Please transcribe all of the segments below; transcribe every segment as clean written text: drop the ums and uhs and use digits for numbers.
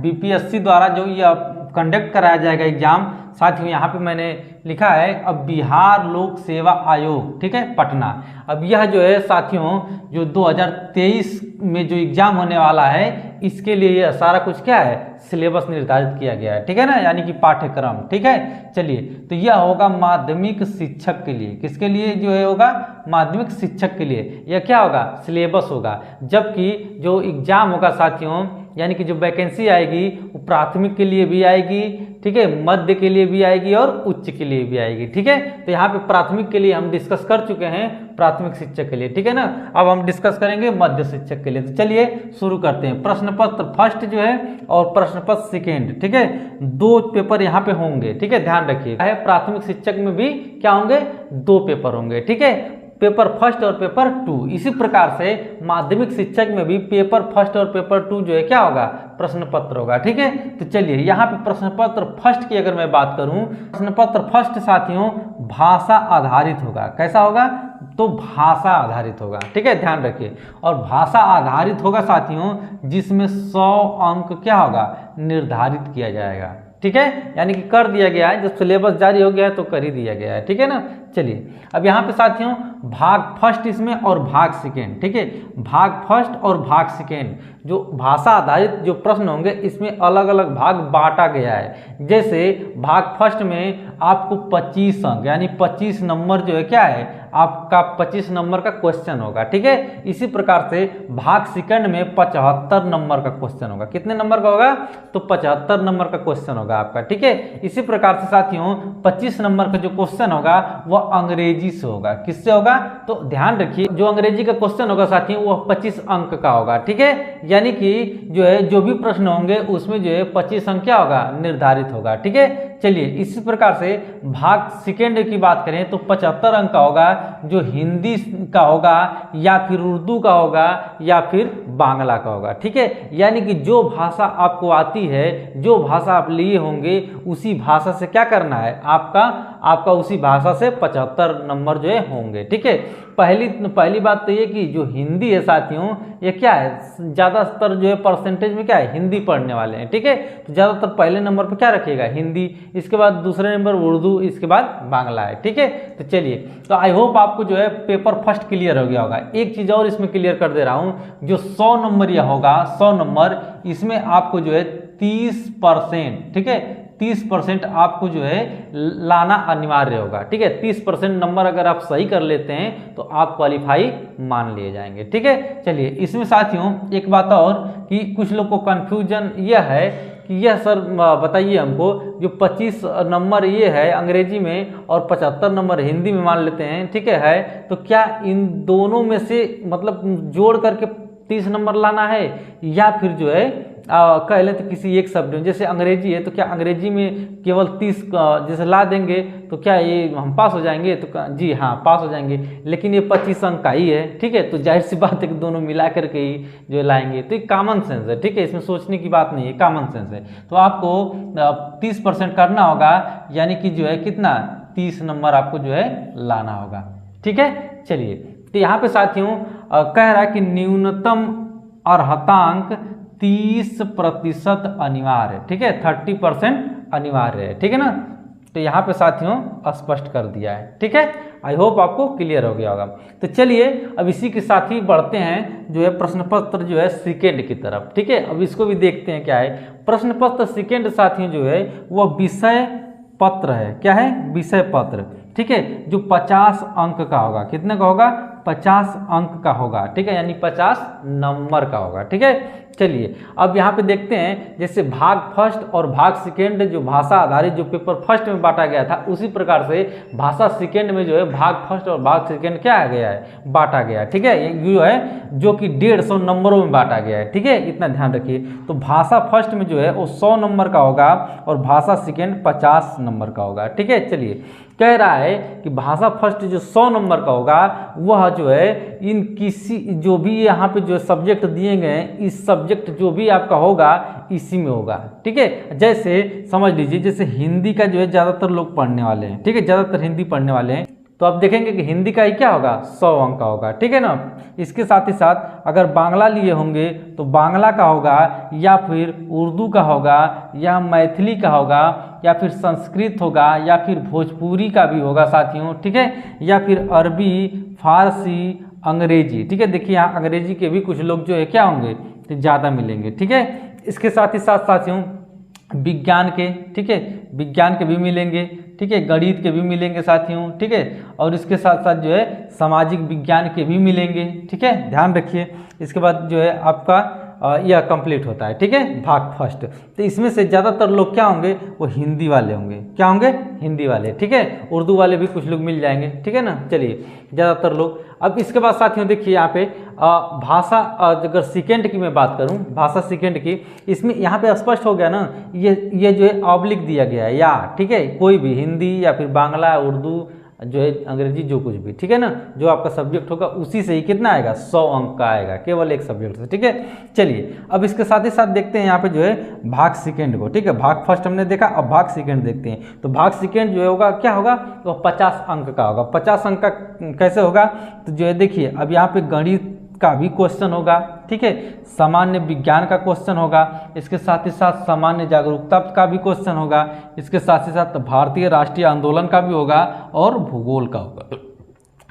BPSC द्वारा जो ये कंडक्ट कराया जाएगा एग्जाम। साथियों यहाँ पे मैंने लिखा है अब बिहार लोक सेवा आयोग, ठीक है, पटना। अब यह जो है साथियों जो 2023 में जो एग्जाम होने वाला है इसके लिए यह सारा कुछ क्या है, सिलेबस निर्धारित किया गया है, ठीक है ना, यानी कि पाठ्यक्रम, ठीक है। चलिए, तो यह होगा माध्यमिक शिक्षक के लिए, किसके लिए जो है होगा, माध्यमिक शिक्षक के लिए यह क्या होगा, सिलेबस होगा। जबकि जो एग्जाम होगा साथियों, यानी कि जो वैकेंसी आएगी वो प्राथमिक के लिए भी आएगी, ठीक है, मध्य के लिए भी आएगी और उच्च के लिए भी आएगी, ठीक है। तो यहाँ पे प्राथमिक के लिए हम डिस्कस कर चुके हैं, प्राथमिक शिक्षक के लिए, ठीक है ना। अब हम डिस्कस करेंगे मध्य शिक्षक के लिए। तो चलिए शुरू करते हैं। प्रश्न पत्र फर्स्ट जो है और प्रश्न पत्र सेकेंड, ठीक है, 2 पेपर यहाँ पे होंगे, ठीक है, ध्यान रखिए। प्राथमिक शिक्षक में भी क्या होंगे, 2 पेपर होंगे, ठीक है, पेपर फर्स्ट और पेपर 2। इसी प्रकार से माध्यमिक शिक्षक में भी पेपर फर्स्ट और पेपर 2 जो है क्या होगा, प्रश्न पत्र होगा, ठीक है। तो चलिए यहाँ पे प्रश्न पत्र फर्स्ट की अगर मैं बात करूं, प्रश्न पत्र फर्स्ट साथियों भाषा आधारित होगा। कैसा होगा, तो भाषा आधारित होगा, ठीक है, ध्यान रखिए। और भाषा आधारित होगा साथियों जिसमें 100 अंक क्या होगा, निर्धारित किया जाएगा, ठीक है, यानी कि कर दिया गया है, जब सिलेबस जारी हो गया है तो कर ही दिया गया है, ठीक है ना। चलिए, अब यहाँ पे साथियों भाग फर्स्ट इसमें और भाग सेकेंड, ठीक है, भाग फर्स्ट और भाग सेकेंड जो भाषा आधारित जो प्रश्न होंगे इसमें अलग अलग भाग बांटा गया है। जैसे भाग फर्स्ट में आपको 25 अंक यानी 25 नंबर जो है क्या है, आपका 25 नंबर का क्वेश्चन होगा, ठीक है। इसी प्रकार से भाग सेकंड में 75 नंबर का क्वेश्चन होगा। कितने नंबर का होगा, तो 75 नंबर का क्वेश्चन होगा आपका, ठीक है। इसी प्रकार से साथियों 25 नंबर का जो क्वेश्चन होगा वह अंग्रेजी से होगा। किससे होगा, तो ध्यान रखिए जो अंग्रेजी का क्वेश्चन होगा साथियों वह 25 अंक का होगा, ठीक है। यानी कि जो है जो भी प्रश्न होंगे उसमें जो है 25 अंक क्या होगा, निर्धारित होगा, ठीक है। चलिए, इसी प्रकार से भाग सेकेंड की बात करें तो 75 अंक का होगा, जो हिंदी का होगा या फिर उर्दू का होगा या फिर बांग्ला का होगा, ठीक है। यानी कि जो भाषा आपको आती है, जो भाषा आप लिए होंगे उसी भाषा से क्या करना है, आपका उसी भाषा से 75 नंबर जो है होंगे, ठीक है। पहली बात तो ये कि जो हिंदी है साथियों ये क्या है, ज़्यादातर जो है परसेंटेज में क्या है, हिंदी पढ़ने वाले हैं, ठीक है। तो ज़्यादातर पहले नंबर पर क्या रखिएगा, हिंदी, इसके बाद दूसरे नंबर उर्दू, इसके बाद बांग्ला है, ठीक है। तो चलिए, तो आई होप आपको जो है पेपर फर्स्ट क्लियर हो गया होगा। एक चीज़ और इसमें क्लियर कर दे रहा हूँ, जो 100 नंबर यह होगा, 100 नंबर इसमें आपको जो है 30%, ठीक है, 30% आपको जो है लाना अनिवार्य होगा, ठीक है। 30% नंबर अगर आप सही कर लेते हैं तो आप क्वालिफाई मान लिए जाएंगे, ठीक है। चलिए, इसमें साथियों एक बात और कि कुछ लोग को कन्फ्यूजन यह है कि यह सर बताइए हमको, जो 25 नंबर ये है अंग्रेजी में और 75 नंबर हिंदी में मान लेते हैं, ठीक है, तो क्या इन दोनों में से मतलब जोड़ करके 30 नंबर लाना है या फिर जो है कह लें तो किसी एक शब्द में, जैसे अंग्रेजी है तो क्या अंग्रेजी में केवल 30 जैसे ला देंगे तो क्या ये हम पास हो जाएंगे, तो जी हाँ पास हो जाएंगे, लेकिन ये 25 अंक का ही है, ठीक है। तो जाहिर सी बात है कि दोनों मिला करके ही जो लाएंगे, तो ये कॉमन सेंस है, ठीक है, इसमें सोचने की बात नहीं है, कॉमन सेंस है। तो आपको 30% करना होगा, यानी कि जो है कितना, 30 नंबर आपको जो है लाना होगा, ठीक है। चलिए, तो यहाँ पे साथियों कह रहा है कि न्यूनतम अर्हतांक 30% अनिवार्य है, ठीक है, 30% अनिवार्य है, ठीक है ना। तो यहाँ पे साथियों स्पष्ट कर दिया है, ठीक है। आई होप आपको क्लियर हो गया होगा। तो चलिए अब इसी के साथ ही बढ़ते हैं जो है प्रश्न पत्र जो है सेकेंड की तरफ, ठीक है। अब इसको भी देखते हैं क्या है। प्रश्न पत्र सेकेंड साथियों जो है वह विषय पत्र है, क्या है, विषय पत्र, ठीक है, जो 50 अंक का होगा। कितने का होगा, 50 अंक का होगा, ठीक है, यानी 50 नंबर का होगा, ठीक है। चलिए, अब यहाँ पे देखते हैं, जैसे भाग फर्स्ट और भाग सेकेंड जो भाषा आधारित जो पेपर फर्स्ट में बांटा गया था, उसी प्रकार से भाषा सेकेंड में जो है भाग फर्स्ट और भाग सेकेंड क्या आ गया है, बांटा गया है, ठीक है। ये जो है जो कि 150 नंबरों में बांटा गया है, ठीक है, इतना ध्यान रखिए। तो भाषा फर्स्ट में जो है वो 100 नंबर का होगा और भाषा सेकेंड 50 नंबर का होगा, ठीक है। चलिए, कह रहा है कि भाषा फर्स्ट जो 100 नंबर का होगा वह जो है इन किसी जो भी यहाँ पे जो सब्जेक्ट दिए गए हैं, इस सब्जेक्ट जो भी आपका होगा इसी में होगा, ठीक है। जैसे समझ लीजिए, जैसे हिंदी का जो है ज़्यादातर लोग पढ़ने वाले हैं, ठीक है, ज़्यादातर हिंदी पढ़ने वाले हैं, तो अब देखेंगे कि हिंदी का ही क्या होगा 100 अंक का होगा, ठीक है ना। इसके साथ ही साथ अगर बांग्ला लिए होंगे तो बांग्ला का होगा या फिर उर्दू का होगा या मैथिली का होगा या फिर संस्कृत होगा या फिर भोजपुरी का भी होगा साथियों, ठीक है, या फिर अरबी, फारसी, अंग्रेजी, ठीक है। देखिए यहाँ अंग्रेजी के भी कुछ लोग जो है क्या होंगे तो ज़्यादा मिलेंगे, ठीक है। इसके साथ ही साथ साथियों विज्ञान के, ठीक है, विज्ञान के भी मिलेंगे, ठीक है, गणित के भी मिलेंगे साथियों, ठीक है, और इसके साथ साथ जो है सामाजिक विज्ञान के भी मिलेंगे, ठीक है, ध्यान रखिए। इसके बाद जो है आपका यह कंप्लीट होता है, ठीक है, भाग फर्स्ट। तो इसमें से ज़्यादातर लोग क्या होंगे वो हिंदी वाले होंगे, क्या होंगे हिंदी वाले, ठीक है, उर्दू वाले भी कुछ लोग मिल जाएंगे, ठीक है ना। चलिए ज़्यादातर लोग। अब इसके बाद साथियों देखिए यहाँ पे भाषा, अगर सेकेंड की मैं बात करूँ, भाषा सेकेंड की, इसमें यहाँ पे स्पष्ट हो गया ना, ये जो है ऑब्लिक दिया गया है या, ठीक है, कोई भी हिंदी या फिर बांग्ला, उर्दू, जो है अंग्रेजी, जो कुछ भी, ठीक है ना, जो आपका सब्जेक्ट होगा उसी से ही कितना आएगा 100 अंक का आएगा, केवल एक सब्जेक्ट से, ठीक है। चलिए अब इसके साथ ही साथ देखते हैं यहाँ पे जो है भाग सेकेंड को, ठीक है, भाग फर्स्ट हमने देखा, अब भाग सेकेंड देखते हैं। तो भाग सेकेंड जो होगा क्या होगा तो 50 अंक का होगा। 50 अंक का कैसे होगा तो जो है देखिए अब यहाँ पे गणित का भी क्वेश्चन होगा, ठीक है, सामान्य विज्ञान का क्वेश्चन होगा, इसके साथ ही साथ सामान्य जागरूकता का भी क्वेश्चन होगा, इसके साथ ही साथ भारतीय राष्ट्रीय आंदोलन का भी होगा और भूगोल का होगा,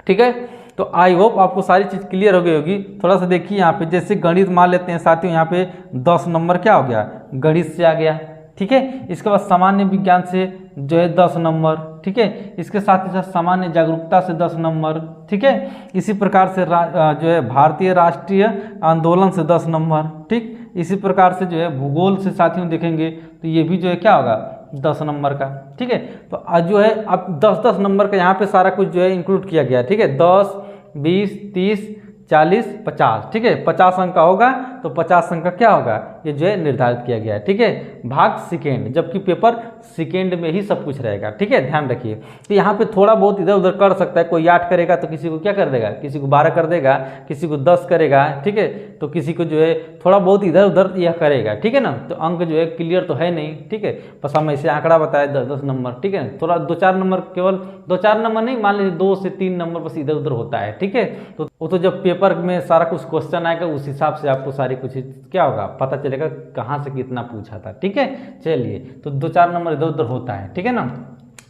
ठीक है। तो आई होप आपको सारी चीज़ क्लियर हो गई होगी। थोड़ा सा देखिए यहाँ पे, जैसे गणित मान लेते हैं साथियों, यहाँ पे 10 नंबर क्या हो गया गणित से आ गया, ठीक है। इसके बाद सामान्य विज्ञान से जो है 10 नंबर, ठीक है, इसके साथ ही साथ सामान्य जागरूकता से 10 नंबर, ठीक है, इसी प्रकार से जो है भारतीय राष्ट्रीय आंदोलन से 10 नंबर, ठीक, इसी प्रकार से जो है भूगोल से साथियों देखेंगे तो ये भी जो है क्या होगा 10 नंबर का, ठीक है। तो आज जो है अब 10-10 नंबर का यहाँ पे सारा कुछ जो है इंक्लूड किया गया, ठीक है, 10, 20, 30, 40, 50, ठीक है, 50 अंक का होगा तो 50 अंक का क्या होगा ये जो है निर्धारित किया गया है, ठीक है, भाग सेकेंड, जबकि पेपर सेकेंड में ही सब कुछ रहेगा, ठीक है, ध्यान रखिए। तो यहाँ पे थोड़ा बहुत इधर उधर कर सकता है, कोई 8 करेगा तो किसी को क्या कर देगा, किसी को 12 कर देगा, किसी को 10 करेगा, ठीक है, तो किसी को जो है थोड़ा बहुत इधर उधर यह करेगा, ठीक है ना। तो अंक जो है क्लियर तो है नहीं, ठीक है, बस हम ऐसे आंकड़ा बताए 10-10 नंबर, ठीक है, थोड़ा 2-4 नंबर, केवल 2-4 नंबर नहीं, मान लीजिए 2 से 3 नंबर बस इधर उधर होता है, ठीक है। तो वो तो जब पेपर में सारा कुछ क्वेश्चन आएगा उस हिसाब से आपको सारी कुछ क्या होगा पता चलेगा कहाँ से कितना पूछा था, ठीक है। चलिए तो 2-4 नंबर इधर उधर होता है, ठीक है ना।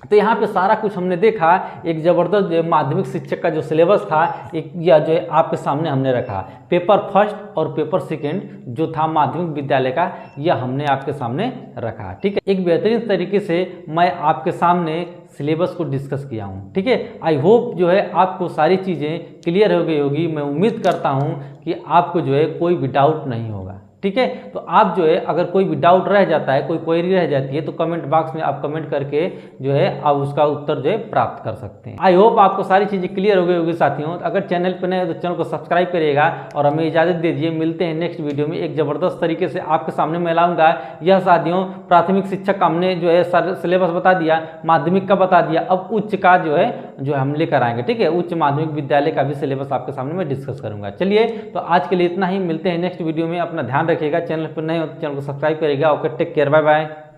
तो यहाँ पे सारा कुछ हमने देखा, एक ज़बरदस्त जो माध्यमिक शिक्षक का जो सिलेबस था एक या जो है आपके सामने हमने रखा, पेपर फर्स्ट और पेपर सेकंड जो था माध्यमिक विद्यालय का, यह हमने आपके सामने रखा, ठीक है। एक बेहतरीन तरीके से मैं आपके सामने सिलेबस को डिस्कस किया हूँ, ठीक है। आई होप जो है आपको सारी चीज़ें क्लियर हो गई होगी। मैं उम्मीद करता हूँ कि आपको जो है कोई भी डाउट नहीं होगा, ठीक है। तो आप जो है अगर कोई भी डाउट रह जाता है, कोई क्वेरी रह जाती है तो कमेंट बॉक्स में आप कमेंट करके जो है आप उसका उत्तर जो है प्राप्त कर सकते हैं। आई होप आपको सारी चीज़ें क्लियर हो गई होगी साथियों। अगर चैनल पर नए तो चैनल को सब्सक्राइब करिएगा और हमें इजाज़त दीजिए। मिलते हैं नेक्स्ट वीडियो में। एक ज़बरदस्त तरीके से आपके सामने मैं लाऊंगा। यह साथियों प्राथमिक शिक्षक का हमने जो है सिलेबस बता दिया, माध्यमिक का बता दिया, अब उच्च का जो है हम लेकर आएंगे, ठीक है। उच्च माध्यमिक विद्यालय का भी सिलेबस आपके सामने मैं डिस्कस करूंगा। चलिए तो आज के लिए इतना ही, मिलते हैं नेक्स्ट वीडियो में। अपना ध्यान रखिएगा, चैनल पर नए हो तो चैनल को सब्सक्राइब करिएगा। Okay, take care, bye bye.